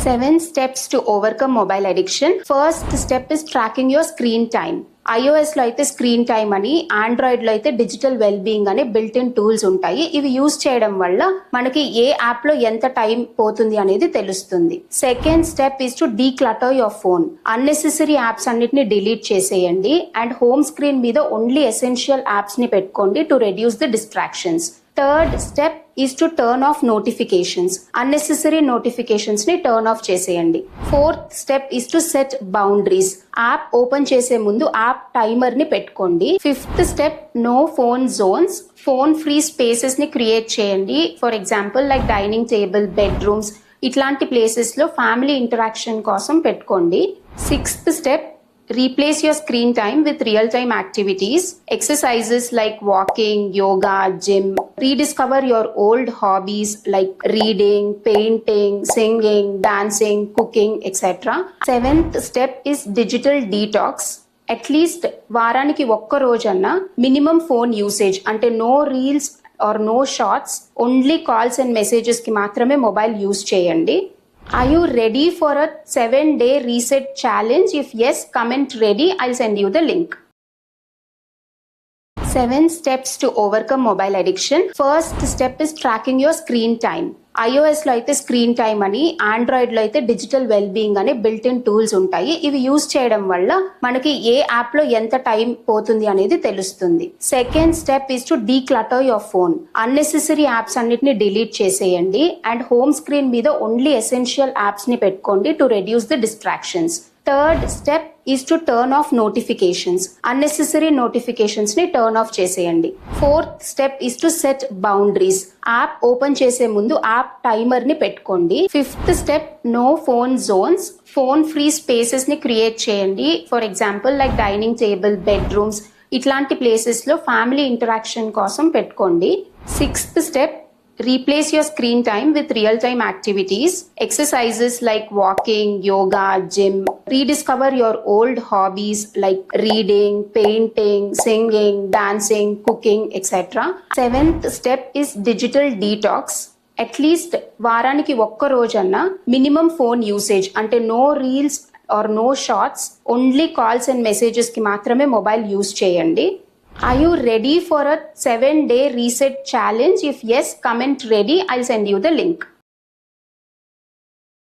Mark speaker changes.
Speaker 1: 7 steps to overcome mobile addiction. First step is tracking your screen time. iOS లో అయితే screen time అని, Android లో అయితే digital well being అనే built in tools ఉంటాయి. ఇవి యూజ్ చేయడం వల్ల మనకి ఏ యాప్ లో ఎంత టైం పోతుంది అనేది తెలుస్తుంది. Second step is to declutter your phone. Unnecessary apps అన్నిటిని డిలీట్ చేసేయండి అండ్ హోమ్ స్క్రీన్ మీద ఓన్లీ ఎసెన్షియల్ యాప్స్ ని పెట్టుకోండి to reduce the distractions. Third step is to turn off notifications. Unnecessary notifications ని టర్న్ ఆఫ్ చేసేయండి. Fourth step is to set boundaries. App open చేసే ముందు app timer ని పెట్టుకోండి. Fifth step no phone zones. Phone free spaces ని create చేయండి. For example like dining table, bedrooms ఇట్లాంటి places లో ఫ్యామిలీ ఇంటరాక్షన్ కోసం పెట్టుకోండి. Sixth step replace your screen time with real-time activities, exercises like walking, yoga, gym. Rediscover your old hobbies like reading, painting, singing, dancing, cooking, etc. Seventh step is digital detox. At least వారానికి ఒక్క రోజన్నా minimum phone usage అంటే no reels or no shorts, only calls and messages కి మాత్రమే mobile use చేయండి. Are you ready for a 7-day reset challenge? If yes, comment ready. I'll send you the link. 7 steps to overcome mobile addiction. First step is tracking your screen time. iOS లో అయితే screen time అని, Android లో అయితే digital well being అనే built in tools ఉంటాయి. ఇవి use చేయడం వల్ల మనకి ఏ యాప్ లో ఎంత టైం పోతుంది అనేది తెలుస్తుంది. Second step is to declutter your phone. Unnecessary apps అన్నిటిని డిలీట్ చేసేయండి అండ్ హోమ్ స్క్రీన్ మీద ఓన్లీ ఎసెన్షియల్ యాప్స్ ని పెట్టుకోండి to reduce the distractions. Third step is to turn off notifications. Unnecessary notifications ని టర్న్ ఆఫ్ చేసేయండి. Fourth step is to set boundaries. App open చేసే ముందు app timer ని పెట్టుకోండి. Fifth step no phone zones. Phone free spaces ని create చేయండి. For example like dining table, bedrooms ఇట్లాంటి places లో ఫ్యామిలీ ఇంటరాక్షన్ కోసం పెట్టుకోండి. Sixth step replace your screen time with real-time activities, exercises like walking, yoga, gym. Rediscover your old hobbies like reading, painting, singing, dancing, cooking, etc. Seventh step is digital detox. At least వారానికి ఒక్క రోజన్నా minimum phone usage అంటే no reels or no shorts, only calls and messages కి మాత్రమే mobile use చేయండి. Are you ready for a 7-day reset challenge? If yes, comment ready. I'll send you the link.